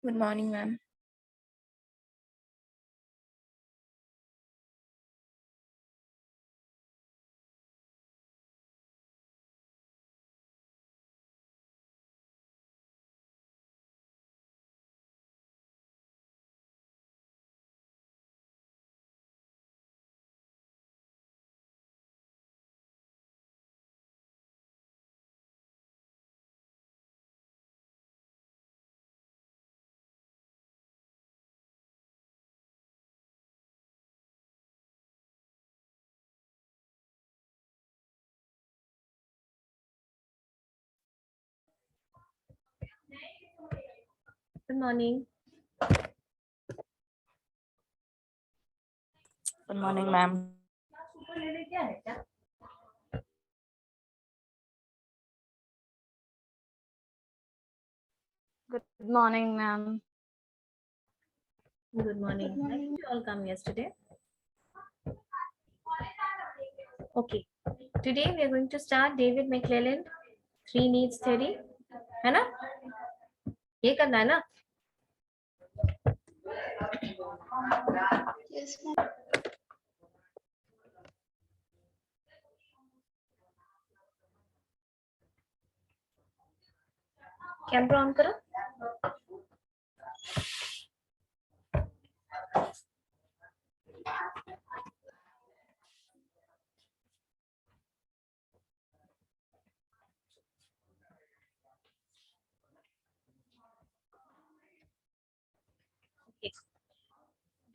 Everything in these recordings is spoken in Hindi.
Good morning, ma'am. Good morning. Good morning, ma'am. Good morning, ma'am. Good morning. Good morning. Did you all come yesterday? Okay. Today we are going to start David McClelland, Three Needs Theory. है ना? ये करना है ना? Yes, ma'am. कैमरा ऑन करो.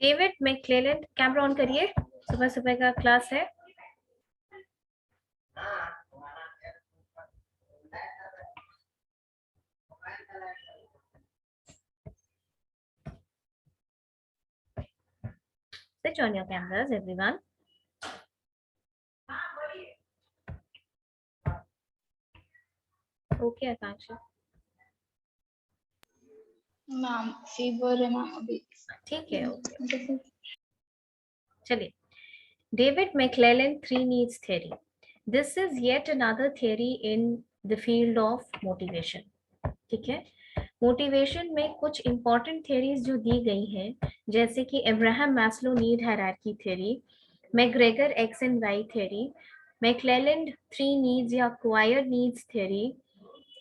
डेविड मैक्लेलैंड, कैमरा ऑन करिए. सुबह सुबह का क्लास है. Switch on your cameras, everyone. Okay, Akanksha. Ma'am fever है मैम अभी. ठीक है. ओके. चलिए. David McClelland Three Needs Theory. This is yet another theory in the field of motivation. ठीक है. मोटिवेशन में कुछ इंपॉर्टेंट थ्योरीज जो दी गई हैं, जैसे कि Abraham Maslow need hierarchy theory, McGregor X and Y theory, McClelland three needs या क्वायर नीड्स थ्योरी,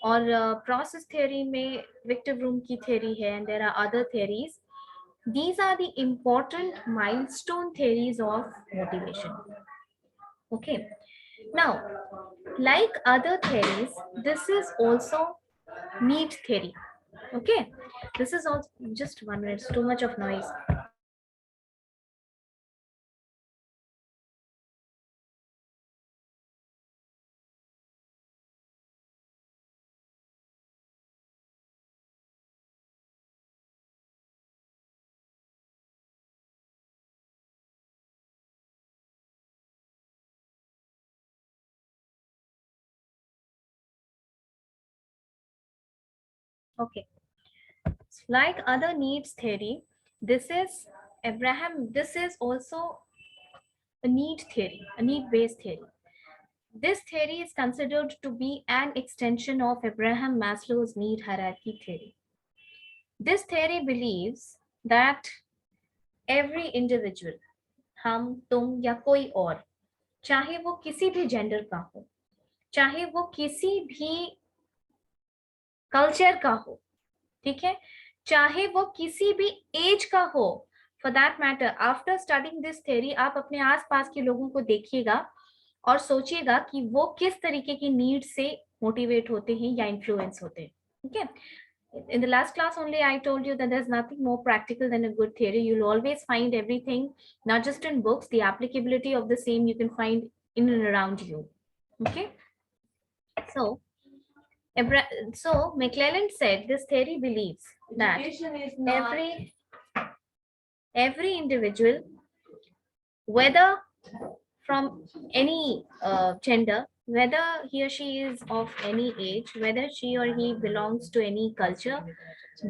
और प्रोसेस थ्योरी में विक्टर ब्रूम की थ्योरी है, and there are other theories. These are the important milestone theories of motivation. Okay. Now, like other theories, this is also need theory. Okay. This is also just 1 minute. It's too much of noise. Okay. Like other needs theory, this is Abraham. This is also a need theory, a need-based theory. This theory is considered to be an extension of Abraham Maslow's need hierarchy theory. This theory believes that every individual, हम, तुम या कोई और, चाहे वो किसी भी जेंडर का हो, चाहे वो किसी भी कल्चर का हो, ठीक है, चाहे वो किसी भी एज का हो, for that matter, after studying this theory आप अपने आसपास के लोगों को देखिएगा और सोचिएगा कि वो किस तरीके की नीड से मोटिवेट होते हैं या इन्फ्लुएंस होते हैं. ठीक है. In the last class only I told you that there's nothing more practical than a good theory. You'll always find everything not just in books, the applicability of the same you can find in and around you. Okay. So McClelland said this theory believes that every individual, whether from any gender, whether he or she is of any age, whether she or he belongs to any culture,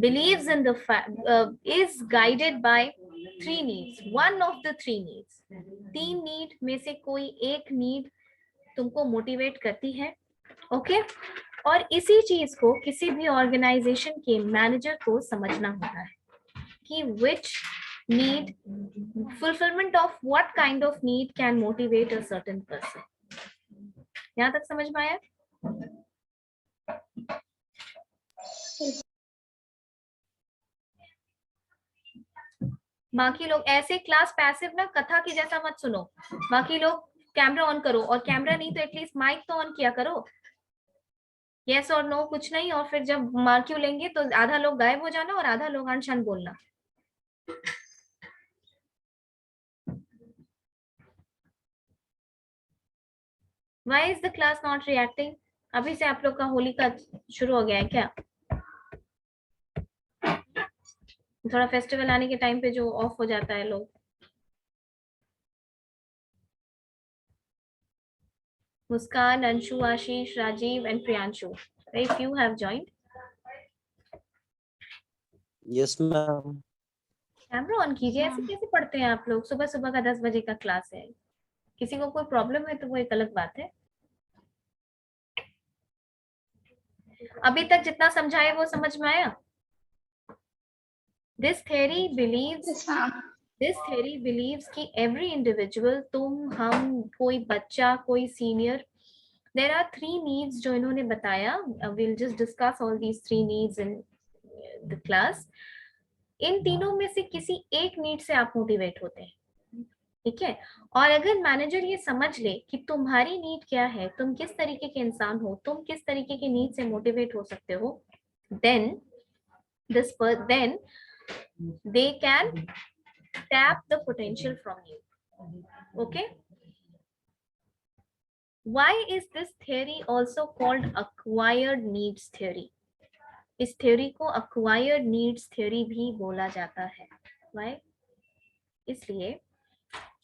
believes in the is guided by three needs, one of the three needs. तीन नीड में से कोई एक नीड तुमको मोटिवेट करती है. ओके. और इसी चीज को किसी भी ऑर्गेनाइजेशन के मैनेजर को समझना होता है कि which need, fulfillment of what kind of need can motivate a certain person. यहाँ तक समझ में आया? बाकी लोग ऐसे क्लास पैसिव ना कथा की जैसा मत सुनो। बाकी लोग कैमरा ऑन करो, और कैमरा नहीं तो एटलीस्ट माइक तो ऑन किया करो। यस और नो कुछ नहीं, और फिर जब मार्क्यू लेंगे तो आधा लोग गायब हो जाना और आधा लोग अनशन बोलना। Why is the class not reacting? अभी से आप लोग का होली का शुरू हो गया है क्या? थोड़ा फेस्टिवल आने के टाइम पे जो ऑफ हो जाता है लोग। Muskan, Anshu, Ashish, Rajiv and Priyanshu, very few have joined. Yes, ma'am. Camera on कीजिए। ऐसे कैसे पढ़ते हैं आप लोग? सुबह सुबह का 10 बजे का क्लास है। किसी को कोई प्रॉब्लम है तो वो एक अलग बात है। अभी तक जितना समझाए वो समझ में आया? This theory believes कि every individual, तुम, हम, कोई बच्चा, कोई सीनियर, there are 3 needs जो इन्होंने बताया. We'll just discuss all these 3 needs in the class. इन तीनों में से किसी एक नीड से आप मोटिवेट होते हैं, ठीक है? और अगर मैनेजर ये समझ ले कि तुम्हारी नीड क्या है, तुम किस तरीके के इंसान हो, तुम किस तरीके की नीड से मोटिवेट हो सकते हो, then they can tap the potential from you. Okay? Why is this theory also called acquired needs theory? इस थ्योरी को acquired needs theory भी बोला जाता है. Why? इसलिए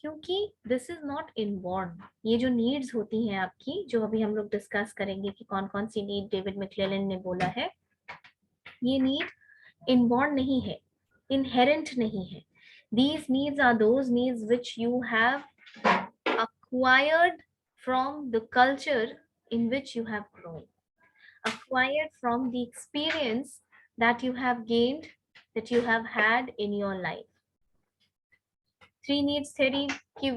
क्योंकि this is not inborn. ये जो needs होती हैं आपकी, जो अभी हम लोग डिस्कस करेंगे कि कौन कौन सी नीड डेविड मैक्लेलन ने बोला है, ये नीड inborn नहीं है, inherent नहीं है. These needs are those needs which you have acquired from the culture in which you have grown, acquired from the experience that you have gained, that you have had in your life. 3 needs theory की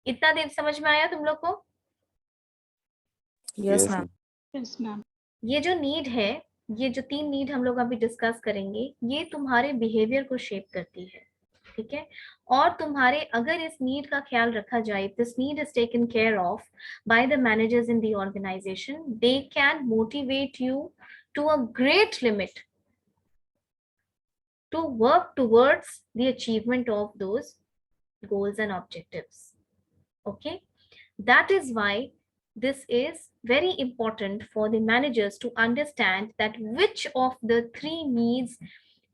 इतना देर समझ में आया तुम लोग को? Yes, ma'am. Yes, ma'am. ये जो नीड है, ये जो 3 नीड हम लोग अभी डिस्कस करेंगे, ये तुम्हारे बिहेवियर को शेप करती है, ठीक है? और तुम्हारे अगर इस नीड का ख्याल रखा जाए, this need is taken care of by the managers in the organisation, they can motivate you to a great limit to work towards the achievement of those goals and objectives. Okay, that is why this is very important for the managers to understand that which of the 3 needs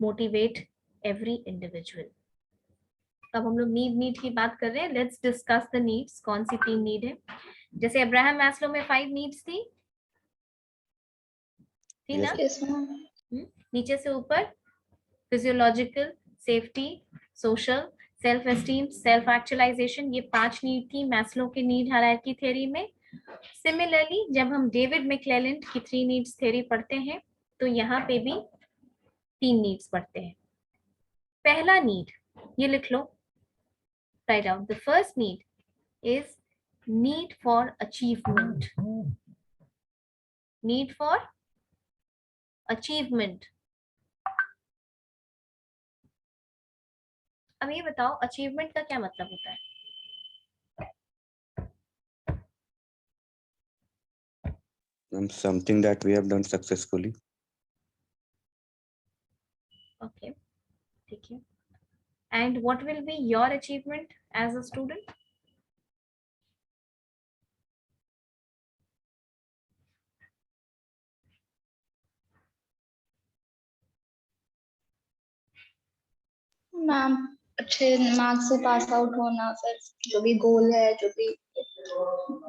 motivate every individual. अब हम लोग नीड की बात कर रहे हैं. Let's discuss the needs. कौन सी 3 नीड है? जैसे अब्राहम मैस्लो में 5 नीड्स थी ना? Yes, ma'am. नीचे से ऊपर physiological, safety, social, self esteem, self actualisation, ये 5 नीड थी मैस्लो के नीड हायरार्की थ्योरी में. सिमिलरली जब हम डेविड मैक्लेलन की 3 नीड्स थ्योरी पढ़ते हैं तो यहाँ पे भी 3 नीड्स पढ़ते हैं. पहला नीड ये लिख लो, write down. The first need is need for achievement. Need for achievement. अब ये बताओ अचीवमेंट का क्या मतलब होता है? Something that we have done successfully. Okay, ठीक है. And what will be your achievement as a student? Ma'am अच्छे मार्क्स से पास आउट होना, फिर जो भी गोल है, जो भी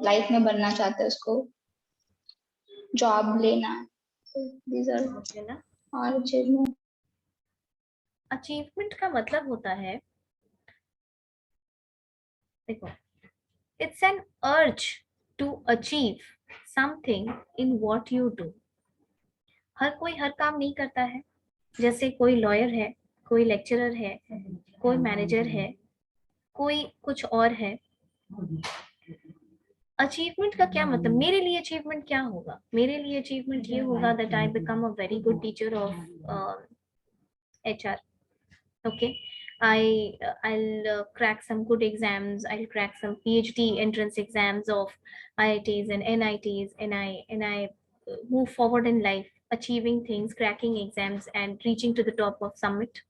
लाइफ में बनना चाहते हैं उसको जॉब लेना. These are our achievement. Achievement का मतलब होता है, देखो, it's an urge to achieve something in what you do. हर कोई हर काम नहीं करता है, जैसे कोई लॉयर है, कोई लेक्चरर है, कोई मैनेजर है, कोई कुछ और है। अचीवमेंट का क्या मतलब? मेरे लिए अचीवमेंट क्या होगा? मेरे लिए अचीवमेंट ये होगा that I become a very good teacher of HR. Okay, I'll crack some good exams. I'll crack some PhD entrance exams of IITs and NITs, and I move forward in life, achieving things, cracking exams, and reaching to the top of summit.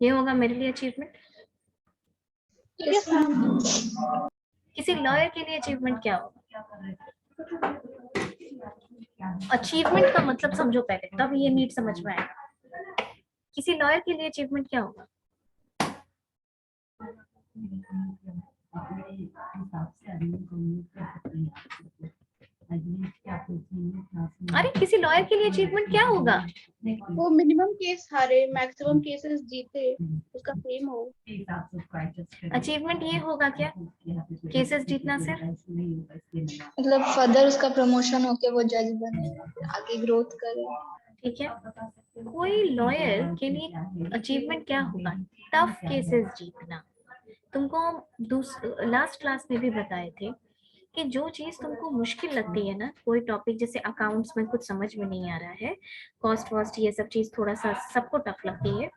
ये होगा मेरे लिए अचीवमेंट। Yes, ma'am. किसी लॉयर के लिए अचीवमेंट क्या होगा? अचीवमेंट का मतलब समझो पहले, तब ये नीट समझ में आएगा। किसी लॉयर के लिए अचीवमेंट क्या होगा? अरे किसी लॉयर के लिए अचीवमेंट क्या होगा? वो मिनिमम केस हारे, मैक्सिमम केसेस जीते, उसका फेम हो। अचीवमेंट ये होगा क्या? केसेस जीतना सिर्फ? मतलब फर्दर उसका प्रमोशन होके वो जज बने, आगे ग्रोथ करे। ठीक है, कोई लॉयर के लिए अचीवमेंट क्या होगा? टफ केसेस जीतना। तुमको लास्ट क्लास में भी बताए थे कि जो चीज तुमको मुश्किल लगती है ना, कोई टॉपिक जैसे अकाउंट्स में कुछ समझ में नहीं आ रहा है, कॉस्ट वॉस्ट ये सब चीज थोड़ा सा सबको टफ लगती है,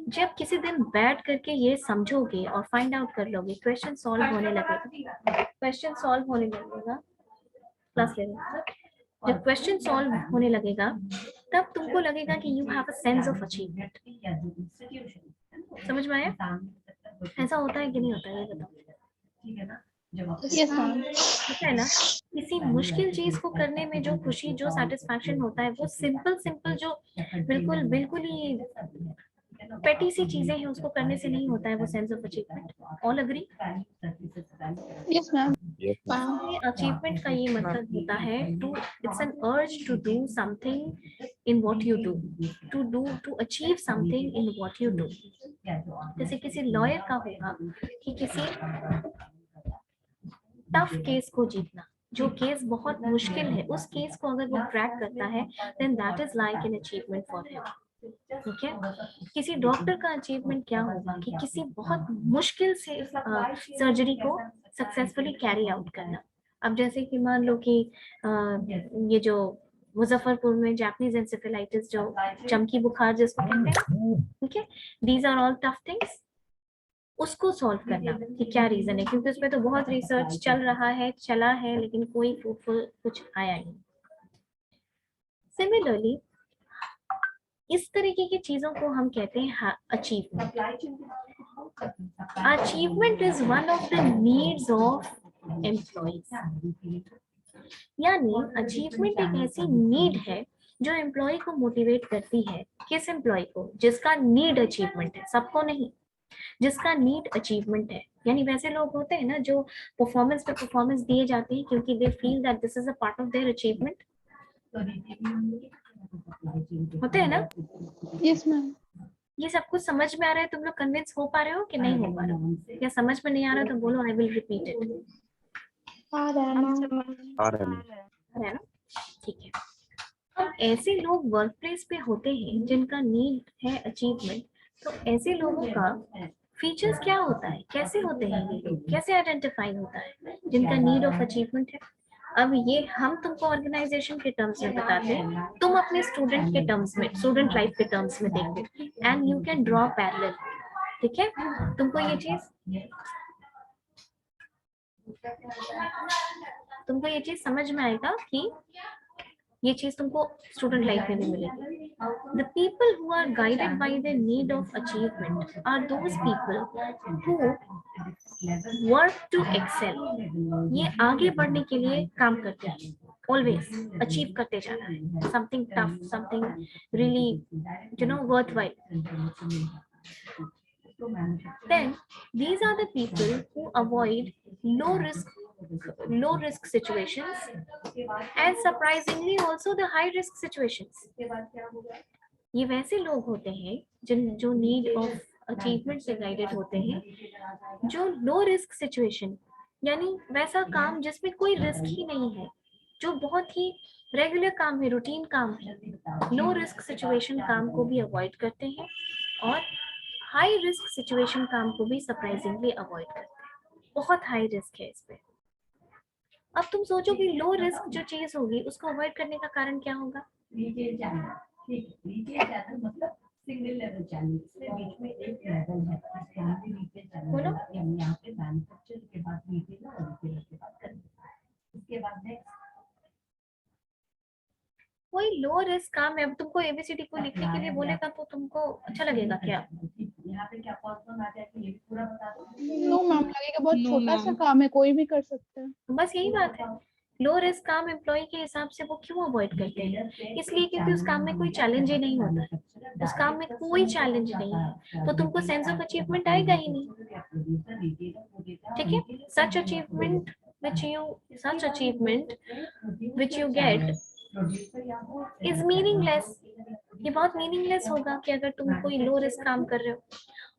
जब किसी दिन बैठ करके ये समझोगे और फाइंड आउट कर लोगे, क्वेश्चन सॉल्व होने लगेगा। क्वेश्चन सॉल्व होने लगेगा, क्लास ले लो। जब क्वेश्चन सॉल्व होने लगेगा तब तुमको लगेगा कि you have a sense of achievement. समझ में आया? ऐसा होता है कि नहीं होता है, ये बताओ। Yes, ma'am. होता है ना, किसी मुश्किल चीज को करने में जो खुशी, जो सेटिस्फैक्शन होता है, वो सिंपल जो बिल्कुल ही पेटी सी चीजें हैं उसको करने से नहीं होता है वो sense of achievement. All agree? Yes, ma'am. Yes, ma'am. Achievement का ये मतलब होता है to, it's an urge to do something in what you do, to achieve something in what you do. जैसे किसी लॉयर का होगा कि किसी टफ केस को जीतना, जो केस बहुत मुश्किल है, उस केस को अगर वो क्रैक करता है then that is like an achievement for him. ठीक है, किसी डॉक्टर का अचीवमेंट क्या होगा कि किसी बहुत मुश्किल से सर्जरी को सक्सेसफुली कैरी आउट करना। अब जैसे कि मान लो कि ये जो मुजफ्फरपुर में जापानीज एंसेफेलाइटिस, जो चमकी बुखार जिसको कहते हैं, ठीक है, these are all tough things. उसको सॉल्व करना कि क्या रीजन है, क्योंकि उसमें तो बहुत रिसर्च चला है लेकिन कोई फ्रूटफुल कुछ आया नहीं। सिमिलरली इस तरीके की चीजों को हम कहते हैं achievement. Achievement is one of the needs of employees, यानी अचीवमेंट एक ऐसी नीड है जो एम्प्लॉय को मोटिवेट करती है। किस एम्प्लॉय को? जिसका नीड अचीवमेंट है, सबको नहीं, जिसका नीड अचीवमेंट है। यानी वैसे लोग होते हैं ना जो परफॉर्मेंस पे परफॉर्मेंस दिए जाते हैं क्योंकि they feel that this is a part of their achievement, होते हैं ना? Yes, ma'am. ये सब कुछ समझ में आ रहा है? तुम लोग कन्विंस हो पा रहे हो कि नहीं हो पा रहे हो? या समझ में नहीं आ रहा तो बोलो, आई विल रिपीट इट। आ रहा है ma'am. आ रहा है। है ना? ठीक है, अब ऐसे लोग वर्क प्लेस पे होते हैं जिनका नीड है अचीवमेंट, तो ऐसे लोगों का फीचर्स क्या होता है, कैसे होते हैं ये लोग, कैसे आइडेंटिफाई होता है जिनका नीड ऑफ अचीवमेंट है? अब ये हम तुमको ऑर्गेनाइजेशन के टर्म्स में बताते हैं, तुम अपने स्टूडेंट के टर्म्स में, स्टूडेंट लाइफ के टर्म्स में देखो, and you can draw parallel. ठीक है, तुमको ये चीज समझ में आएगा कि ये चीज तुमको स्टूडेंट लाइफ में भी मिलेगी। The people who are guided by the need of achievement are those people who work to excel. ये आगे बढ़ने के लिए काम करते हैं, always अचीव करते जाना है, something tough, something really worthwhile. Then these are the people who avoid low risk situations and surprisingly also the high risk situations. ये वैसे लोग होते हैं जो नीड ऑफ अचीवमेंट से गाइडेड होते हैं, जो लो रिस्क सिचुएशन, यानी वैसा काम जिसमें कोई रिस्क ही नहीं है, जो बहुत ही रेगुलर काम है, रूटीन काम है, लो रिस्क सिचुएशन काम को भी अवॉइड करते हैं और हाई रिस्क सिचुएशन काम को भी सरप्राइजिंगली अवॉइड करते हैं। बहुत हाई रिस्क है इस पे। अब तुम सोचो कि लो रिस्क जो चीज होगी उसको अवॉइड करने का कारण क्या होगा? मतलब सिंगल लेवल चैनल इसमें बीच में एक लेवल है, इसके आगे नीचे चैनल बोलो। है। हम यहाँ पे मैन्युफैक्चर के बाद नीचे ना और रिटेलर के बाद करते हैं। इसके बाद नेक्स्ट वही लो रिस्क काम है। अब तुमको एबीसीडी को लिखने के लिए बोलेगा तो तुमको अच्छा लगेगा क्या? यहाँ पे क्या कौन आ जाए ये भी पूरा बता दो। नो मैम, लगेगा बहुत No, छोटा सा ma'am. काम है, कोई भी कर सकता है। बस यही बात है। लो रिस्क काम एम्प्लॉय के हिसाब से वो क्यों अवॉइड करते हैं? इसलिए क्योंकि उस काम में कोई चैलेंज ही नहीं होता है। उस काम में कोई चैलेंज नहीं है, तो तुमको सेंस ऑफ अचीवमेंट आएगा ही नहीं। ठीक है, सच achievement which you get is meaningless। ये बहुत मीनिंगलेस होगा कि अगर तुम कोई लो रिस्क काम कर रहे हो।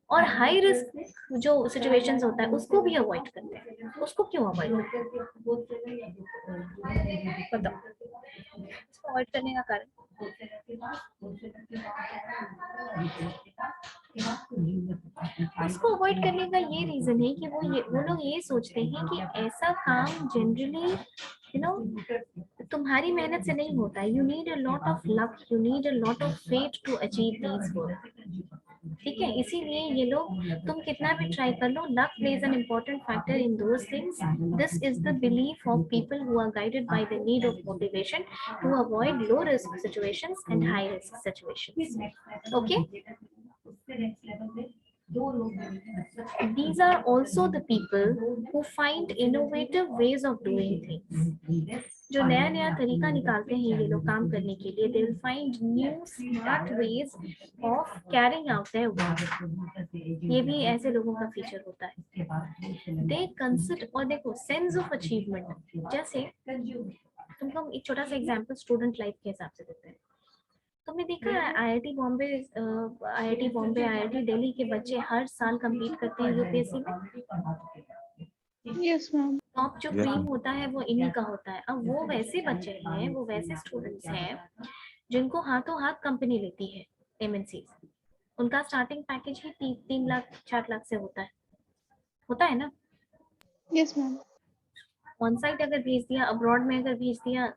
और हाई रिस्क जो सिचुएशंस होता है उसको भी अवॉइड करते हैं। उसको क्यों अवॉइड करते हैं बताओ? इसको अवॉइड करने का कारण उसको अवॉइड करने का ये रीजन है कि वो लोग ये सोचते हैं कि ऐसा काम जनरली तुम्हारी मेहनत से नहीं होता है। You need a lot of luck, you need a lot of fate to achieve these work. ठीक है, इसीलिए ये लोग तुम कितना भी ट्राई कर लो, luck plays an important factor in those things. This is the belief of people who are guided by the need of motivation to avoid low risk situations and high risk situations. Okay, these are also the people who find innovative ways of doing things। जो नया नया तरीका निकालते हैं ये लोग काम करने के लिए, they will find new smart ways of carrying out their work। ये भी ऐसे लोगों का फीचर होता है। they consider, और देखो सेंस ऑफ अचीवमेंट, जैसे तुमको एक छोटा सा एग्जांपल स्टूडेंट लाइफ के हिसाब से देते हैं। तुमने देखा है आईआईटी बॉम्बे, आईआईटी दिल्ली के बच्चे हर साल compete करते हैं यूपीएससी में। Yes ma'am. टॉप जो क्रीम होता है वो इन्हीं का होता है। अब वो वैसे बच्चे हैं, वो वैसे स्टूडेंट्स हैं जिनको हाथों हाथ कंपनी लेती है एमएनसी। उनका स्टार्टिंग पैकेज ही 3 लाख 4 लाख से होता है ना। Yes ma'am. ऑन साइट अगर भेज दिया, अब्रॉड में अगर भेज दिया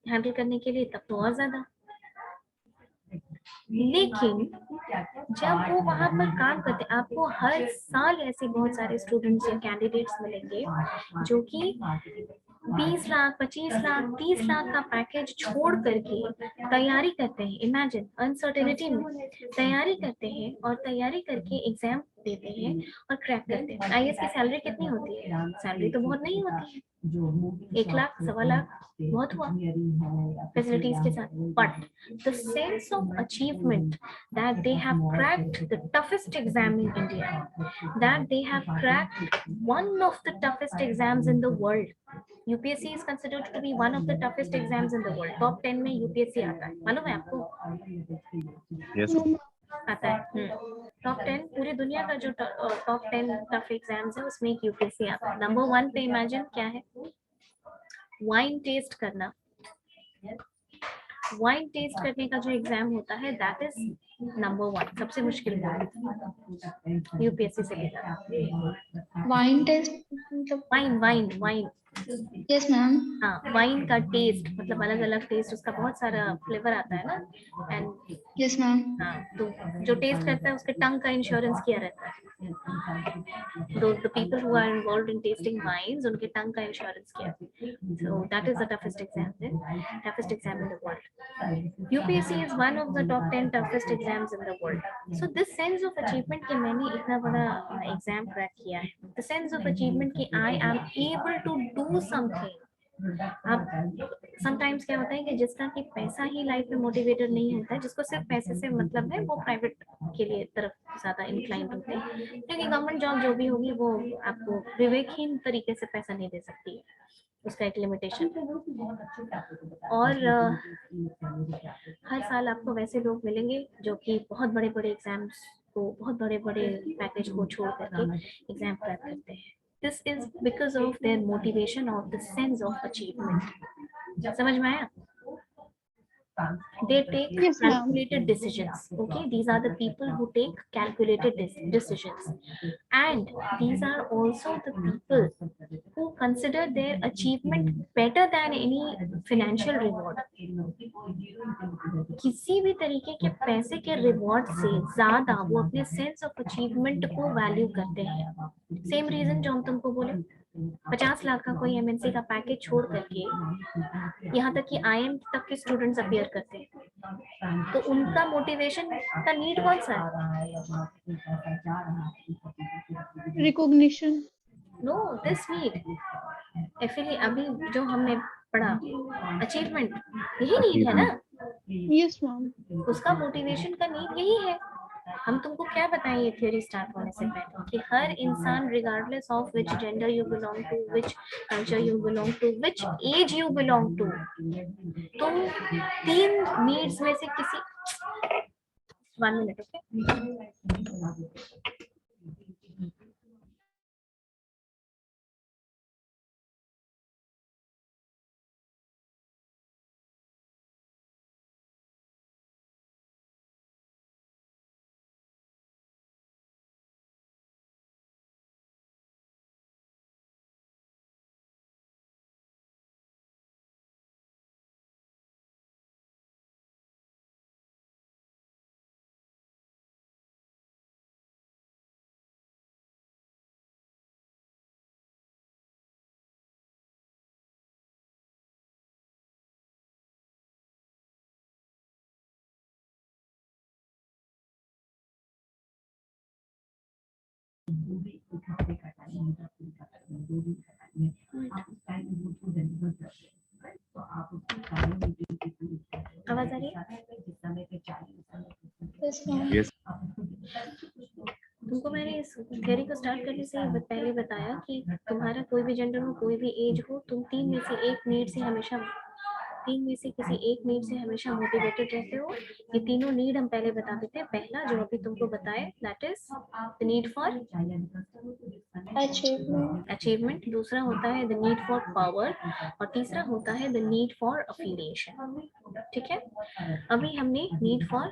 हैंडल करने के लिए, तब तो और ज्यादा। लेकिन जब वो वहां पर काम करते, आपको हर साल ऐसे बहुत सारे स्टूडेंट्स या कैंडिडेट्स मिलेंगे जो कि 20 लाख 25 लाख 30 लाख का पैकेज छोड़ करके तैयारी करते हैं। इमेजिन अनसर्टेनिटी में तैयारी करते हैं और तैयारी करके एग्जाम देते हैं और क्रैक करते हैं। आईएएस की सैलरी कितनी होती है? सैलरी तो बहुत नहीं होती है, 1 लाख 1.25 लाख बहुत हुआ फैसिलिटीज के साथ। But the sense of achievement that they have cracked the toughest exam in India, that they have cracked one of the toughest exams in the world। UPSC is considered to be one of the toughest exams in the world। Top 10 में UPSC आता है, मालूम है आपको? Yes. आता है। टॉप 10 पूरी दुनिया का जो टॉप 10 टफ एग्जाम्स है उसमें एक यूपीएससी आता है। नंबर 1 पे इमेजिन क्या है? वाइन टेस्ट करना। वाइन टेस्ट करने का जो एग्जाम होता है दैट इज नंबर 1, सबसे मुश्किल यूपीएससी से लेकर। वाइन टेस्ट मतलब? Wine yes ma'am. हाँ, वाइन का टेस्ट मतलब अलग अलग टेस्ट, उसका बहुत सारा फ्लेवर आता है ना। And yes ma'am. हाँ, तो जो टेस्ट करता है उसके टंग का इंश्योरेंस किया रहता है। The people who are involved in tasting wines, उनके टंग का इंश्योरेंस किया। So that is the toughest exam in the world। UPSC is one of the top 10 toughest exams in the world। So this sense of achievement कि मैंने इतना बड़ा एग्जाम क्रैक किया है, the sense of achievement कि I am able to do something। अब समटाइम्स क्या होता है कि जिसका कि पैसा ही लाइफ में मोटिवेटर नहीं होता है, जिसको सिर्फ पैसे से मतलब है, वो प्राइवेट के लिए तरफ ज्यादा इंक्लाइंड होते हैं, क्योंकि गवर्नमेंट जॉब जो भी होगी वो आपको विवेकहीन तरीके से पैसा नहीं दे सकती है, उसका एक लिमिटेशन। और हर साल आपको वैसे लोग मिलेंगे जो कि बहुत बड़े बड़े एग्जाम्स को, बहुत बड़े बड़े पैकेज को छोड़ करके एग्जाम क्रैक करते हैं। This is because of their motivation of the sense of achievement। समझ में आया? They take Yes, ma'am. calculated decisions. Okay, these are the people who take calculated decisions, and these are also the people who consider their achievement better than any financial reward. किसी भी तरीके के पैसे के रिवॉर्ड से ज्यादा वो अपने सेंस ऑफ अचीवमेंट को वैल्यू करते हैं. सेम रीजन जो हम तुमको बोले, 50 लाख का कोई एमएनसी का पैकेज छोड़ करके यहाँ तक कि आईएम तक के स्टूडेंट्स अपीयर करते हैं, तो उनका मोटिवेशन का नीड कौन सा है? Recognition. नो, दिस नीड एफिली अभी जो हमने पढ़ा अचीवमेंट, यही नीड है ना. Yes, ma'am. उसका मोटिवेशन का नीड यही है. हम तुमको क्या बताएं ये थ्योरी स्टार्ट होने से पहले कि हर इंसान regardless of which gender you belong to, which culture you belong to, which age you belong to, तुम 3 नीड्स में से किसी 1 मिनट. ओके, आवाज आ रही है? Yes, ma'am. Yes. तुमको मैंने इस थ्योरी को स्टार्ट करने से पहले बताया कि तुम्हारा कोई भी जेंडर हो, कोई भी एज हो, तुम 3 में से एक नीड से हमेशा, 3 में से किसी एक नीड से हमेशा मोटिवेटेड रहते हो. ये तीनों नीड हम पहले बता देते हैं. पहला जो अभी तुमको बताए, that is the need for Achievement. Achievement. दूसरा होता है द नीड फॉर पावर, और तीसरा होता है द नीड फॉर अफिलिएशन. ठीक है, अभी हमने नीड फॉर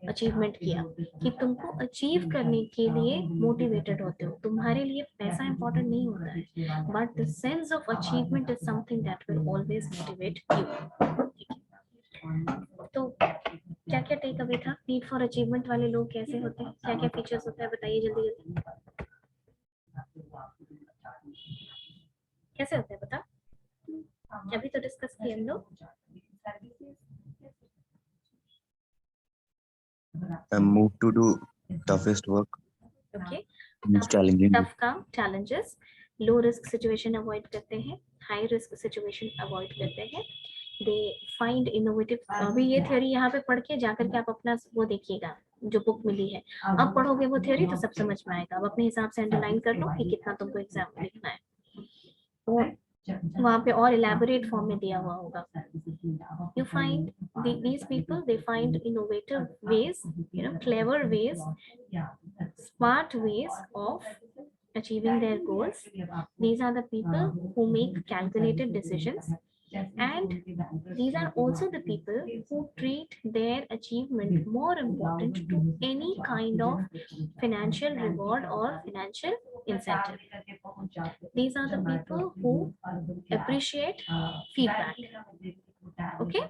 अचीवमेंट किया कि तुमको अचीव करने के लिए मोटिवेटेड होते हो. तुम्हारे लिए पैसा इंपॉर्टेंट नहीं होता है, but the sense of achievement is something that will always motivate you. तो क्या क्या टेक अवे था? नीड फॉर अचीवमेंट वाले लोग कैसे होते हैं, क्या क्या फीचर्स होता है, बताइए जल्दी जल्दी. कैसे होते हैं बता, अभी तो डिस्कस किए हम लोग. Move to do toughest work. Okay, Most challenging. Tough काम, challenges, low risk situation avoid करते हैं, हाई रिस्क सिचुएशन अवॉइड करते हैं. They find innovative. अभी ये थ्योरी यहाँ पे पढ़ के जाकर के आप अपना वो देखिएगा जो बुक मिली है, अब पढ़ोगे वो थ्योरी तो सब समझ में आएगा. अब अपने हिसाब से अंडरलाइन कर लो कि कितना तुमको एग्जाम में लिखना है, और वहाँ पे और इलेबोरेट फॉर्म में दिया हुआ होगा. You find these people, they find innovative ways, clever ways, smart ways of achieving their goals. These are the people who make calculated decisions, and these are also the people who treat their achievement more important to any kind of financial reward or financial incentive. These are the people who appreciate feedback. Okay,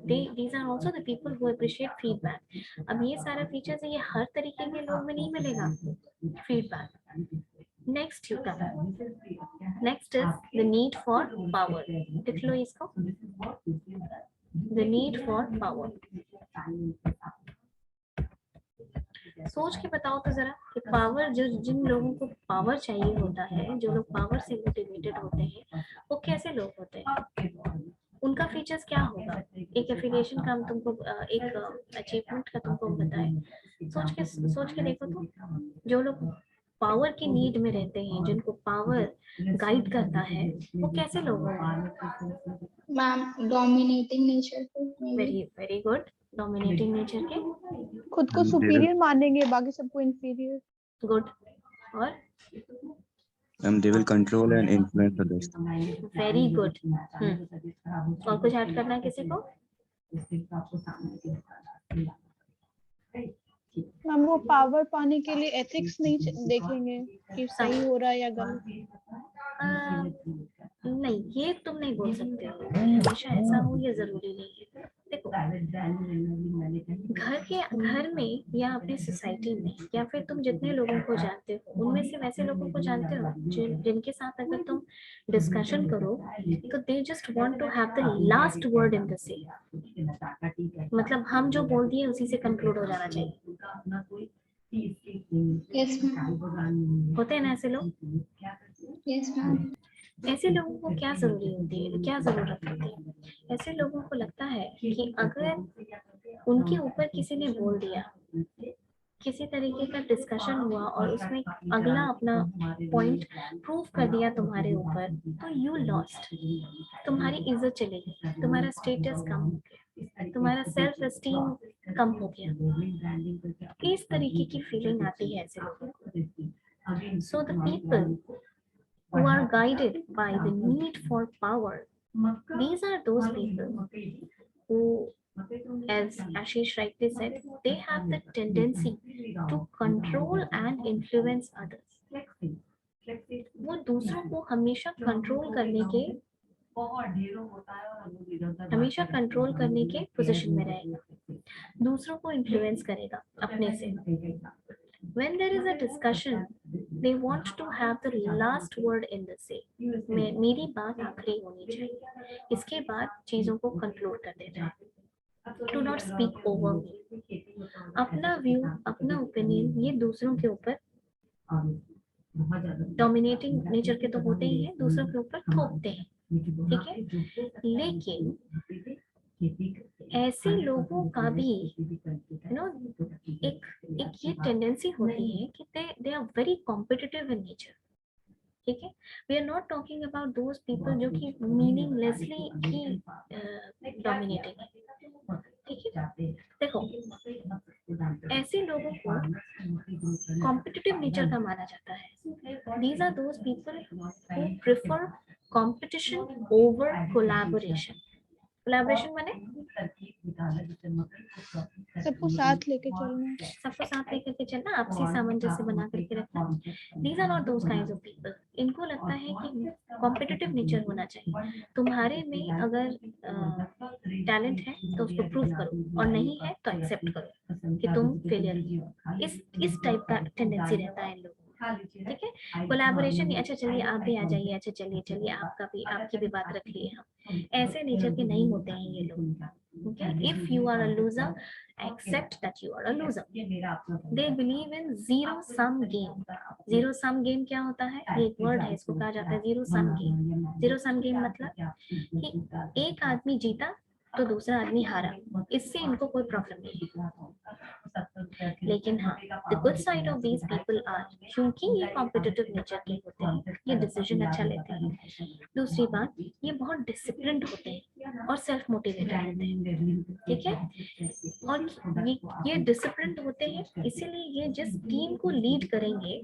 these are also the people who appreciate feedback. अब ये सारा फीचर्स है, ये हर तरीके के लोग में नहीं मिलेगा feedback. Next next is the need for power. देख लो इसको, द नीड फॉर पावर. सोच के बताओ तो जरा कि पावर, जो जिन लोगों को पावर चाहिए होता है, जो लोग पावर से मोटिवेटेड होते हैं, वो कैसे लोग होते हैं, उनका फीचर्स क्या होगा. एक एफिलिएशन का हम तुमको, एक अचीवमेंट का तुमको बताए. सोच के देखो तो, जो लोग पावर की नीड में रहते हैं, जिनको पावर गाइड करता है, वो कैसे लोग होंगे. मैम, डोमिनेटिंग नेचर के. Very very good, dominating nature के. खुद को सुपीरियर मानेंगे, बाकी सबको इंफीरियर. गुड. और They will control and influence others. Very good. और कुछ ऐड करना है किसी को? मैम वो पावर पाने के लिए एथिक्स नहीं देखेंगे कि सही हो रहा है या गलत। नहीं, ये तुम नहीं बोल सकते हो हमेशा ऐसा हो, ये जरूरी नहीं है। देखो, घर में या अपनी सोसाइटी में या फिर तुम जितने लोगों को जानते हो उनमें से वैसे लोगों को जानते हो जिनके साथ अगर तुम डिस्कशन करो तो they just want to have the last word in the say, मतलब हम जो बोल दिए उसी से कंक्लूड हो जाना चाहिए। Yes, ma'am. होते हैं ना ऐसे लोग? Yes, ma'am. ऐसे लोगों को क्या जरूरी होती है, क्या जरूरत होती है? ऐसे लोगों को लगता है कि अगर उनके ऊपर किसी ने बोल दिया, किसी तरीके का डिस्कशन हुआ और उसमें अगला अपना पॉइंट प्रूव कर दिया तुम्हारे ऊपर, तो यू लॉस्ट, तुम्हारी इज्जत चलेगी, तुम्हारा स्टेटस कम हो गया, तुम्हारा सेल्फ एस्टीम कम हो गया। इस तरीके की फीलिंग आती है ऐसे लोगों को। So the people who are guided by the need for power, these are those people who, as Ashish rightly said, they have the tendency to control and influence others. वो दूसरों को हमेशा कंट्रोल करने के पोजीशन में रहेगा, दूसरों को इन्फ्लुएंस करेगा अपने से। When there is a discussion, they want to have the last word in the say. मेरी बात आखिरी होनी चाहिए, इसके बाद चीजों को कंक्लूड कर देना है। Do not speak over me. अपना व्यू, अपना ओपिनियन ये दूसरों के ऊपर, डोमिनेटिंग नेचर के तो होते ही हैं, दूसरों के ऊपर थोपते हैं, ठीक है? लेकिन ऐसे लोगों का भी एक ये टेंडेंसी होती है कि they are very competitive in nature, ठीक है? We are not talking about those people जो कि मीनिंगलेसली ही डोमिनेटिंग है, ठीक है? देखो, ऐसे लोगों को कॉम्पिटिटिव नेचर का माना जाता है। These are those people who prefer competition over collaboration. Collaboration माने सबको साथ लेके चलना, सबको साथ लेकर के चलना, आपसी सामंजस्य बना करके रखना। These are not those kinds of people. इनको लगता है कि कॉम्पिटिटिव नेचर होना चाहिए। तुम्हारे में अगर टैलेंट है तो उसको प्रूव करो, और नहीं है तो एक्सेप्ट करो कि तुम फेलियर हो। इस टाइप का टेंडेंसी रहता है इन लोगों को, ठीक है? कोलैबोरेशन, अच्छा चलिए आप भी आ जाइए, अच्छा चलिए आपकी भी बात रख लिए हम। ऐसे नेचर के नहीं होते हैं ये लोग। Okay, if you are a loser, accept that you are a loser. They believe in zero sum game. Zero sum game क्या होता है? ये एक वर्ड है, इसको कहा जाता है zero sum game. Zero sum game मतलब कि एक आदमी जीता तो दूसरा आदमी हारा, इससे इनको कोई प्रॉब्लम नहीं है। लेकिन हाँ, the good side of these people are, क्योंकि ये कॉम्पिटिटिव नेचर के होते हैं, ये डिसीजन अच्छा लेते हैं। दूसरी बात, ये बहुत डिसिप्लिन्ड होते हैं और सेल्फ मोटिवेटेड होते हैं, ठीक है? और ये डिसिप्लिन्ड होते हैं, इसीलिए ये जिस टीम को लीड करेंगे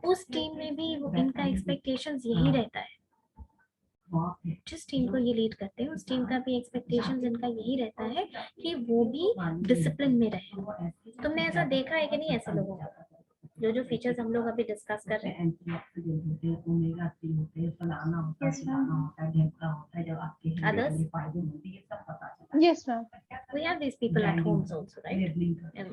उस टीम में भी इनका एक्सपेक्टेशंस यही रहता है। जिस टीम को ये लीड करते हैं उस टीम का भी एक्सपेक्टेशंस इनका यही रहता है कि वो भी डिसिप्लिन में रहे। तुमने ऐसा देखा है कि नहीं ऐसे लोगों को? जो फीचर्स हम लोग अभी डिस्कस कर रहे हैं, others? Yes, ma'am. We have these people at homes also, right? And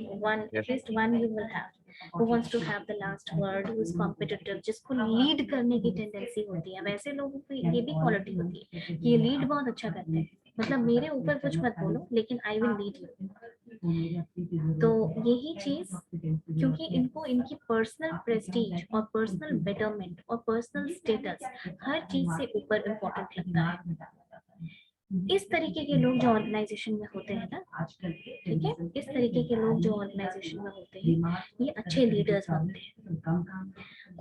at least one you will have who wants to have the last word, who is competitive, जिसको लीड करने की टेंडेंसी होती है। वैसे लोगों को ये भी क्वालिटी होती है, ये लीड बहुत अच्छा करते हैं, मतलब मेरे ऊपर कुछ मत बोलो लेकिन आई विल लीड यू। तो यही चीज, क्योंकि इनको इनकी पर्सनल प्रेस्टीज और पर्सनल बेटरमेंट और पर्सनल स्टेटस हर चीज से ऊपर इम्पोर्टेंट लगता है। इस तरीके के लोग जो ऑर्गेनाइजेशन में होते हैं ना, ठीक है, इस तरीके के लोग जो ऑर्गेनाइजेशन में होते हैं ये अच्छे लीडर्स बनते हैं।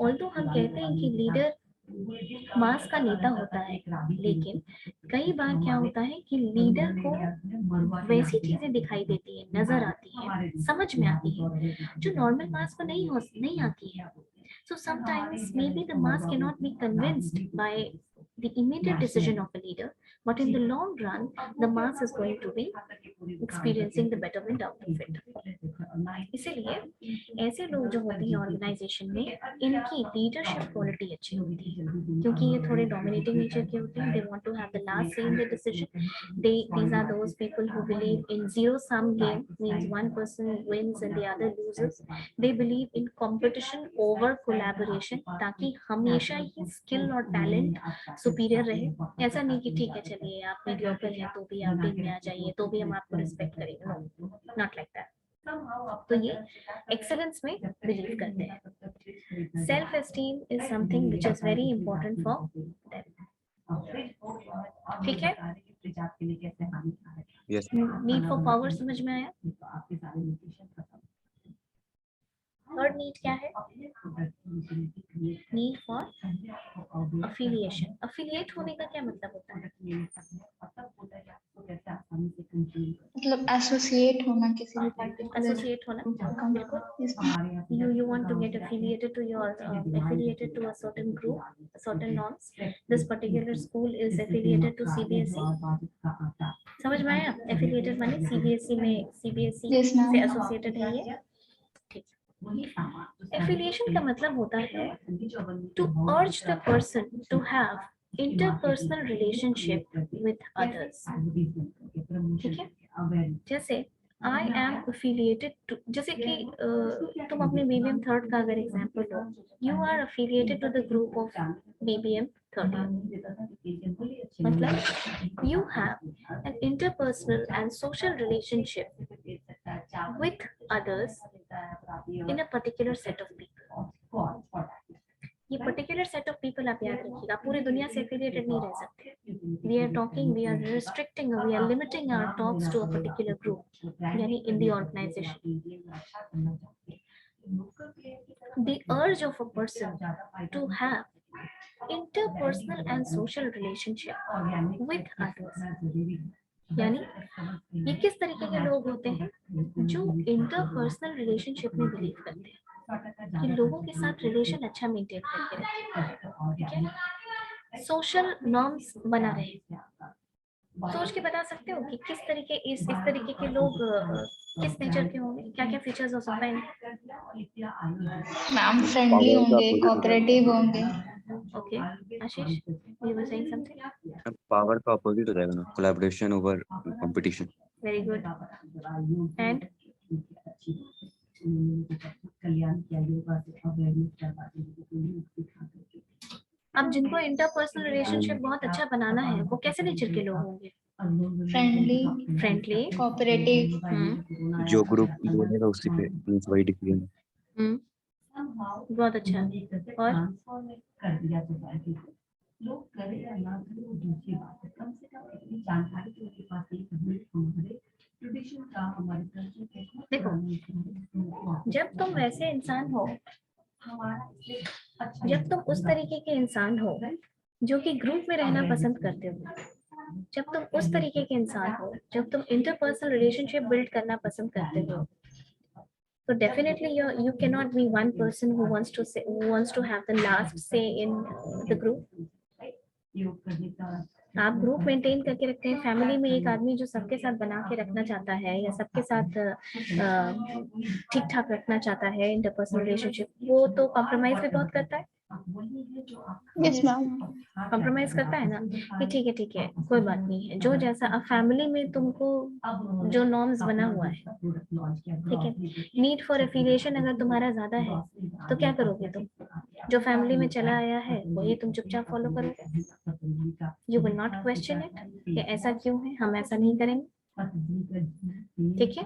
ऑल्दो हम कहते हैं कि लीडर मास का नेता होता है, लेकिन कई बार क्या होता है कि लीडर को वैसी चीजें दिखाई देती है, नजर आती है, समझ में आती है जो नॉर्मल मास को नहीं आती है. So sometimes maybe the mass cannot be convinced by the immediate decision of a leader, but in the long run, the mass is going to be experiencing the betterment out of it. इसीलिए ऐसे लोग जो होते हैं ऑर्गेनाइजेशन में, इनकी लीडरशिप क्वालिटी अच्छी होती है, क्योंकि ये थोड़े डोमिनेटिंग नेचर के होते हैं. They want to have the last say in the decision. These are those people who believe in zero sum game, means one person wins and the other loses. They believe in competition over collaboration, ताकि हमेशा ही स्किल और टैलेंट सुपीरियर रहे. ऐसा नहीं कि ठीक है चलिए आप मीडियोकर हैं तो भी आप टीम में आ जाइए तो भी हम आपको रिस्पेक्ट करेंगे. No, not like that. तो ये एक्सेलेंस में बिलीव करते हैं. Self esteem is something which is very important for them. ठीक है. Yes. नीड फॉर पावर समझ में आया. थर्ड नीड क्या है? Need for affiliation. अफिलिएट होने का क्या मतलब होता है? मतलब एसोसिएट होना किसी भी पार्टिकुलर. एसोसिएट होना. बिल्कुल. You want to get affiliated to affiliated to a certain group, certain norms. This particular school is affiliated to CBSE. समझ में आया? affiliated माने CBSE में CBSE Yes, ma'am. से associated है ये. ठीक. Affiliation का मतलब होता है to urge the person to have interpersonal relationship with others. ठीक है. जैसे I am affiliated to, जैसे कि तुम अपने BBM थर्ड का अगर example low, you are affiliated to the group of BBM third. मतलब you have an interpersonal and social relationship with others in a particular set of people. ये पर्टिकुलर सेट ऑफ पीपल आप याद रखिएगा. पूरी दुनिया से एफिलिएटेड नहीं रह सकते. We are talking, we are restricting, we are limiting our talks to a particular group, यानी in the organisation. The urge of a person to have interpersonal and social relationship with others, यानी ये किस तरीके के लोग होते हैं जो इंटरपर्सनल रिलेशनशिप में बिलीव करते हैं कि लोगों के साथ रिलेशन अच्छा मेंटेन करके रखें. ठीक है. सोशल नॉर्म्स बना रहे. सोच के बता सकते हो कि किस तरीके इस तरीके के लोग किस नेचर के होंगे, क्या क्या फीचर्स हो सकता है इनके? मैम फ्रेंडली होंगे, कोऑपरेटिव होंगे. Okay. Ashish, you were saying something. Power का अपोजिट हो जाएगा ना, collaboration over competition. Very good. And अब जिनको इंटरपर्सनल रिलेशनशिप बहुत अच्छा बनाना है वो कैसे नेचर के लोग होंगे? Friendly, cooperative. जो ग्रुप बोलेगा उसी पे वही डिसीजन. बहुत अच्छा. और लोग करे या ना करे वो दूसरी बात है. कम से कम इतनी जानकारी तो उनके पास एक हमारे ट्रेडिशन का, हमारे कल्चर के. देखो, जब तुम वैसे इंसान हो, जब तुम उस तरीके के इंसान हो जो कि ग्रुप में रहना पसंद करते हो, जब तुम उस तरीके के इंसान हो, जब तुम इंटरपर्सनल रिलेशनशिप बिल्ड करना पसंद करते हो, so definitely you cannot be one person who wants to have the last say in the group. आप ग्रुप मेंटेन करके रखते हैं. फैमिली में एक आदमी जो सबके साथ बना के रखना चाहता है या सबके साथ ठीक ठाक रखना चाहता है इंटरपर्सनल रिलेशनशिप, वो तो कॉम्प्रोमाइज भी बहुत करता है. Yes ma'am. कॉम्प्रोमाइज करता है ना कि ठीक है कोई बात नहीं है, जो जैसा अब फैमिली में तुमको जो नॉर्म्स बना हुआ है, ठीक है, नीड फॉर एफिलिएशन अगर तुम्हारा ज्यादा है तो क्या करोगे तुम? जो फैमिली में चला आया है वही तुम चुपचाप फॉलो करोगे. You will not question it कि ऐसा क्यों है, हम ऐसा नहीं करेंगे. ठीक है.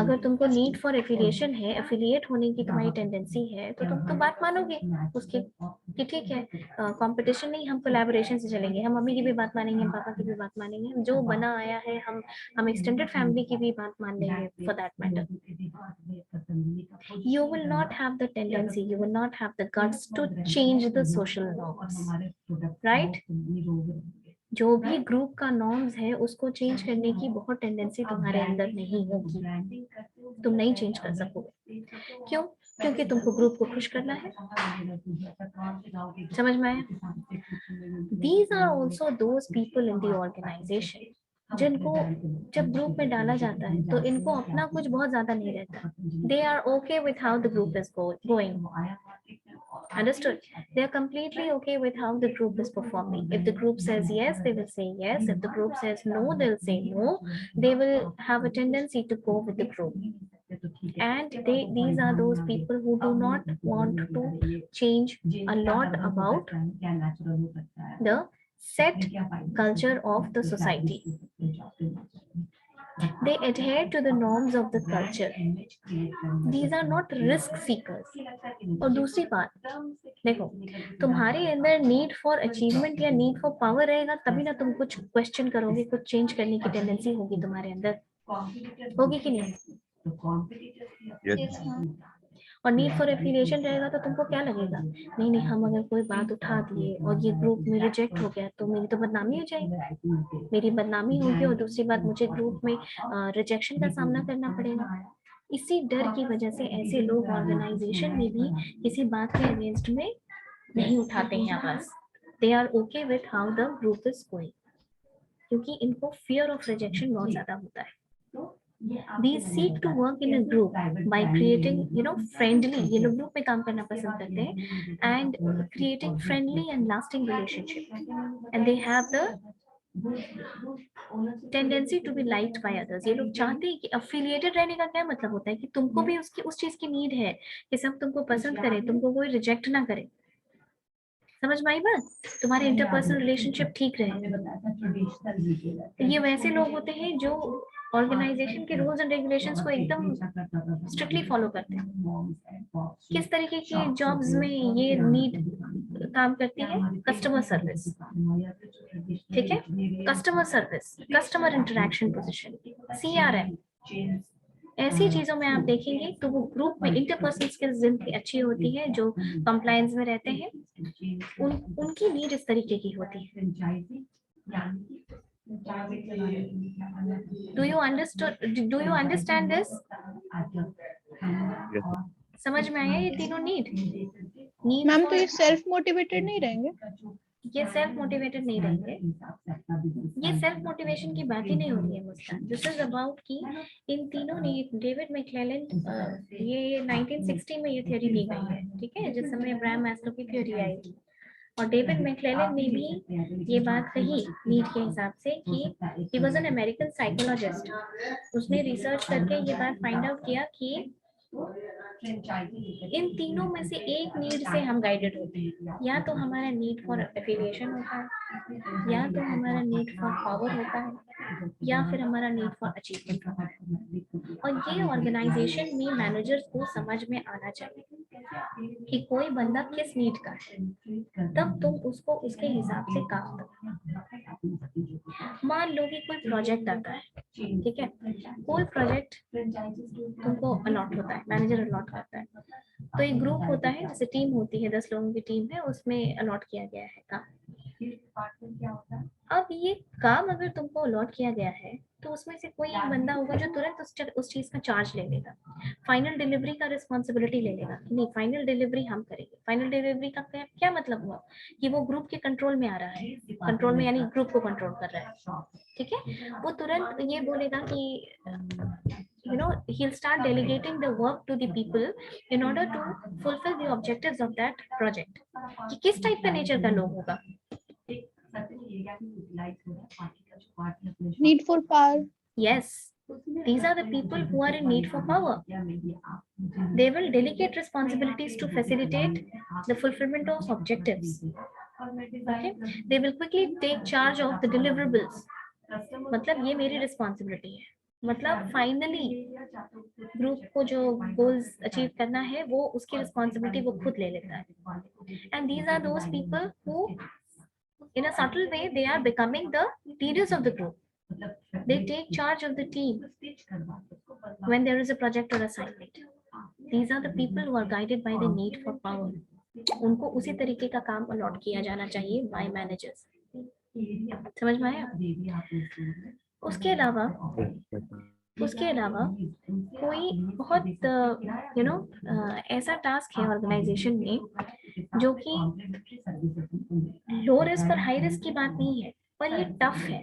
अगर तुमको नीड फॉर एफिलिएशन है, एफिलिएट होने की तुम्हारी टेंडेंसी है, तो तुम तो बात मानोगे उसकी कि ठीक है कंपटीशन नहीं, हम कोलैबोरेशन से चलेंगे, हम मम्मी की भी बात मानेंगे, हम पापा की भी बात मानेंगे, जो बना आया है हम एक्सटेंडेड फैमिली की भी बात मान लेंगे for that matter. You will not have the tendency, you will not have the guts to change the social norms, right? जो भी ग्रुप का नॉर्म्स है उसको चेंज करने की बहुत टेंडेंसी तुम्हारे अंदर नहीं होगी, तुम नहीं चेंज कर सकोगे। क्यों? क्योंकि तुमको ग्रुप को खुश करना है। समझ में आया? These are also those people in the organization जिनको जब ग्रुप में डाला जाता है तो इनको अपना कुछ बहुत ज्यादा नहीं रहता। They are okay with how the group is going. Understood? They are completely okay with how the group is performing. If the group says yes, they will say yes. If the group says no, they'll say no. They will have a tendency to go with the group. And these are those people who do not want to change a lot about the set culture of the society. They adhere to the norms of the culture. These are not risk seekers. और दूसरी बात देखो, तुम्हारे अंदर नीड फॉर अचीवमेंट या नीड फॉर पावर रहेगा तभी ना तुम कुछ क्वेश्चन करोगे, कुछ चेंज करने की टेंडेंसी होगी तुम्हारे अंदर, होगी कि नहीं? Yes. और नीड फॉर एफिलिएशन रहेगा तो तुमको क्या लगेगा, नहीं नहीं हम अगर कोई बात उठा दिए और ये ग्रुप में रिजेक्ट हो गया तो मेरी तो बदनामी हो जाएगी, मेरी बदनामी होगी, और दूसरी बात मुझे ग्रुप में रिजेक्शन का सामना करना पड़ेगा। इसी डर की वजह से ऐसे लोग ऑर्गेनाइजेशन में भी किसी बात के अगेंस्ट में नहीं उठाते हैं आवाज। They are okay with how the group is going, क्योंकि इनको फियर ऑफ रिजेक्शन बहुत ज्यादा होता है। These seek to work in a group by creating, friendly. ये लोग ग्रुप में काम करना पसंद करते हैं and creating friendly and lasting relationship, and they have the tendency to be liked by others. ये लोग चाहते हैं कि affiliated रहने का क्या मतलब होता है कि तुमको भी उस चीज की नीड है कि सब तुमको पसंद करे, तुमको कोई रिजेक्ट ना करे। समझ में आई बात? तुम्हारे इंटरपर्सनल रिलेशनशिप ठीक रहे। ये वैसे लोग होते हैं जो ऑर्गेनाइजेशन के रूल्स एंड रेगुलेशंस को एकदम स्ट्रिक्टली फॉलो करते हैं। किस तरीके की जॉब्स में ये नीड काम करती है? कस्टमर सर्विस, ठीक है, customer service, customer interaction position, CRM, ऐसी चीजों में आप देखेंगे तो वो ग्रुप में इंटरपर्सनल स्किल्स जिनकी अच्छी होती है, जो कंप्लायंस में रहते हैं, उनकी नीड इस तरीके की होती है। Do you understand this? Yes. समझ में आया ये तीनों नीड? मैम तो ये सेल्फ मोटिवेटेड नहीं रहेंगे? ये सेल्फ मोटिवेटेड नहीं रहेंगे। ये सेल्फ मोटिवेशन की बात ही नहीं हो रही है मुस्कान। दिस इज अबाउट कि इन तीनों ने, डेविड मैक्लेलन, ये 1960 में ये थ्योरी दी गई है, ठीक है, जिस समय अब्राहम मैस्लो की थ्योरी आई थी। और डेविड मैक्लेलन ने भी ये बात कही नीड के हिसाब से कि he was an American psychologist. उसने रिसर्च करके ये बात फाइंड आउट किया कि इन तीनों में से एक नीड से हम गाइडेड होते हैं। या तो हमारा नीड फॉर एफिलिएशन होता है, या तो हमारा नीड फॉर पावर होता है, या फिर हमारा नीड फॉर अचीवमेंट होता है। और ये ऑर्गेनाइजेशन में मैनेजर्स को समझ में आना चाहिए कि कोई बंदा किस नीड का है, तब तुम उसको उसके हिसाब से काम करो। मान लो कि कोई प्रोजेक्ट आता है, ठीक है, कोई प्रोजेक्ट तुमको अलॉट होता है, मैनेजर अलॉट करता है, तो एक ग्रुप होता है, जैसे टीम होती है, 10 लोगों की टीम है, उसमें अलॉट किया गया है काम। अब ये काम अगर तुमको अलॉट किया गया है तो उसमें से कोई एक बंदा होगा जो तुरंत उस चीज का चार्ज ले लेगा, फाइनल डिलीवरी का रिस्पॉन्सिबिलिटी ले लेगा कि नहीं फाइनल डिलीवरी हम करेंगे। फाइनल डिलीवरी का क्या मतलब हुआ कि वो ग्रुप के कंट्रोल में आ रहा है, कंट्रोल में यानी ग्रुप को कंट्रोल कर रहा है, ठीक है। वो तुरंत ये बोलेगा कि he'll start delegating the work to the people in order to fulfill the objectives of that project। कि किस टाइप का नेचर का लोग होगा? Need for power. Yes, these are the people who are in need for power. They will delegate responsibilities to facilitate the fulfillment of objectives. Okay? They will quickly take charge of the deliverables. मतलब ये मेरी रिस्पॉन्सिबिलिटी है, मतलब फाइनली ग्रुप को जो गोल्स अचीव करना है वो उसकी रिस्पॉन्सिबिलिटी वो खुद ले लेता है। And these are those people who in a subtle way they are becoming the leaders of the group। they take charge of the team when there is a project or assignment। these are the people who are guided by the need for power। उनको उसी तरीके का काम अलॉट किया जाना चाहिए by managers। समझ में आया? उसके अलावा कोई बहुत ऐसा टास्क है ऑर्गेनाइजेशन में जो कि लो रिस्क और हाई रिस्क की बात नहीं है, पर ये टफ है।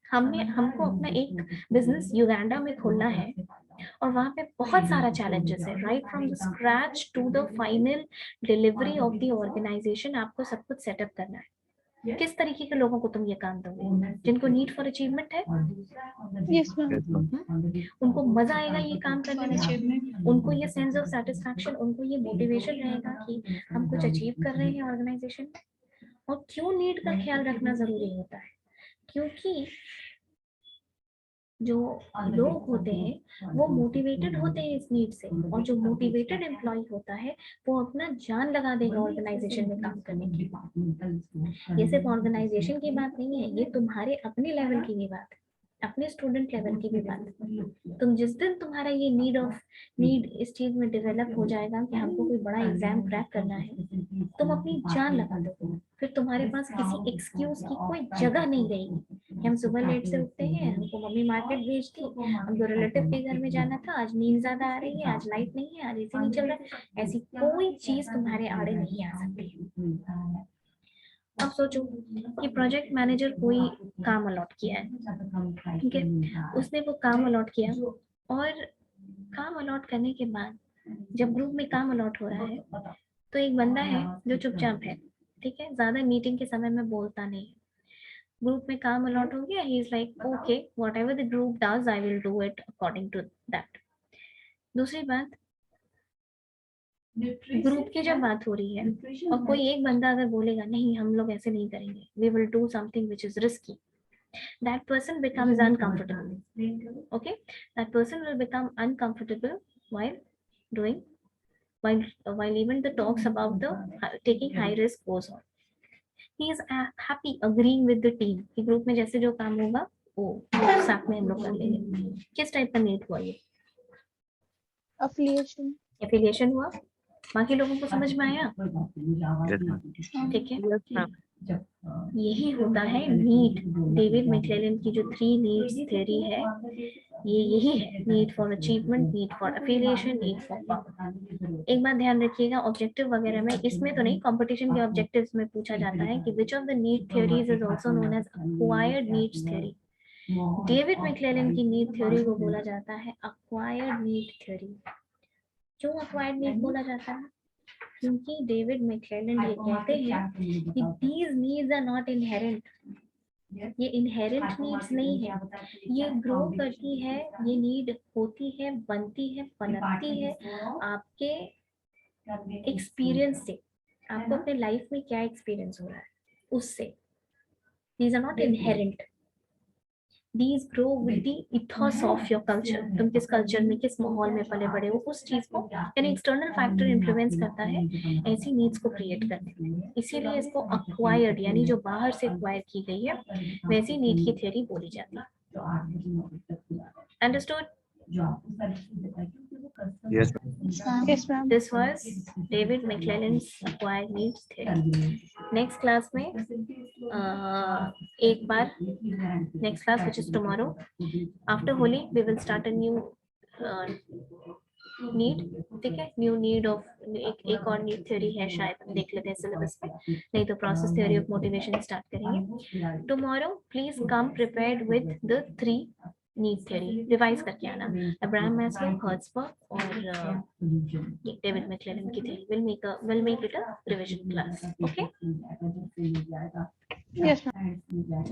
हमको अपना एक बिजनेस युगांडा में खोलना है और वहाँ पे बहुत सारा चैलेंजेस है, right from the scratch to the final delivery of the organisation. आपको सब कुछ सेटअप करना है। किस तरीके के लोगों को तुम ये काम दोगे? जिनको नीड फॉर अचीवमेंट है, यस मैम। Yes, ma'am. उनको मजा आएगा ये काम करने फॉर में, अचीवमेंट। उनको ये सेंस ऑफ सेटिस्फैक्शन, उनको ये मोटिवेशन रहेगा कि हम कुछ अचीव कर रहे हैं ऑर्गेनाइजेशन में। और क्यों नीड का ख्याल रखना जरूरी होता है? क्योंकि जो लोग होते हैं वो मोटिवेटेड होते हैं इस नीड से, और जो मोटिवेटेड एम्प्लॉय होता है वो अपना जान लगा देगा ऑर्गेनाइजेशन में काम करने की। ये सिर्फ ऑर्गेनाइजेशन की बात नहीं है, ये तुम्हारे अपने लेवल की भी बात है, अपने स्टूडेंट लेवल की भी बात है। तुम जिस दिन तुम्हारा ये नीड इस चीज में डेवलप हो जाएगा कि हमको कोई बड़ा एग्जाम क्रैक करना है, तुम अपनी जान लगा दोगे। फिर तुम्हारे पास किसी एक्सक्यूज की कोई जगह नहीं रहेगी। हम सुबह लेट से उठते हैं, हमको मम्मी मार्केट भेजती, हमको रिलेटिव के घर में जाना था, आज नींद ज्यादा आ रही है, आज लाइट नहीं है, आज एसी नहीं चल रहा है, ऐसी कोई चीज तुम्हारे आड़े नहीं आ सकती। अब सोचो कि प्रोजेक्ट मैनेजर कोई काम अलॉट किया है, ठीक है, उसने वो काम अलॉट किया, और काम अलॉट करने के बाद जब ग्रुप में काम अलॉट हो रहा है तो एक बंदा है जो चुपचाप है, ठीक है, ज्यादा मीटिंग के समय में बोलता नहीं। ग्रुप में काम अलॉट हो गया, he is like okay whatever the group does I will do it according to that. दूसरी बात, ग्रुप की जब बात हो रही है और कोई एक बंदा अगर बोलेगा नहीं हम लोग ऐसे नहीं करेंगे, we will do something which is risky, that person becomes uncomfortable. Okay, that person will become uncomfortable while doing while even the talks about the taking high risk goes on. He is happy agreeing with the team कि ग्रुप में जैसे जो काम होगा वो साथ में हम लोग कर लेंगे। किस टाइप का नीड हुआ ये? एफिलिएशन हुआ। बाकी लोगों को समझ में आया? Yes, ma'am. ठीक है, Yes, ma'am. यही होता है नीड। डेविड मैक्लेलन की जो 3 नीड्स थ्योरी है ये यही है, need for achievement, need for affiliation, need for power. एक बात ध्यान रखिएगा, ऑब्जेक्टिव वगैरह में इसमें तो नहीं, कंपटीशन के ऑब्जेक्टिव्स में पूछा जाता है कि which of the need theories is also known as acquired needs theory. David McClelland की नीड थ्योरी को बोला जाता है एक्वायर्ड नीड थ्योरी। क्यों एक्वायर्ड नीड बोला जाता है? क्योंकि डेविड मैक्लेलन ये कहते हैं कि these needs are not inherent, ये इनहेरेंट नीड्स नहीं है, ये ग्रो करती है, ये नीड होती है, बनती है, पनपती है आपके एक्सपीरियंस से, आपको अपने लाइफ में क्या एक्सपीरियंस हो रहा है उससे। these are not inherent, these grow with the ethos of your culture। तुम किस कल्चर में, किस माहौल में पले बड़े हो, उस चीज को, यानी एक्सटर्नल फैक्टर इन्फ्लुएंस करता है ऐसी नीड्स को क्रिएट करने में। इसीलिए इसको अक्वायर्ड यानी जो बाहर से एक्वायर की गई है वैसी नीड की थ्योरी बोली जाती है। Understood? Yes, Yes, ma'am. This was David McClelland's acquired needs theory. Next class में एक बार next class which is tomorrow after Holi we will start a new need, ठीक है, न्यू नीड ऑफ एक और नीड थ्योरी है शायद, हम देख लेते हैं सिलेबस में, नहीं तो process theory of motivation start करेंगे tomorrow. Please come prepared with the 3 need theory, revise करके आना, अब्राहम मैस्लो, हर्ट्जबर्ग और डेविड मैक्लेलन की theory. Will make it a revision class. Okay, Yes, ma'am. yes.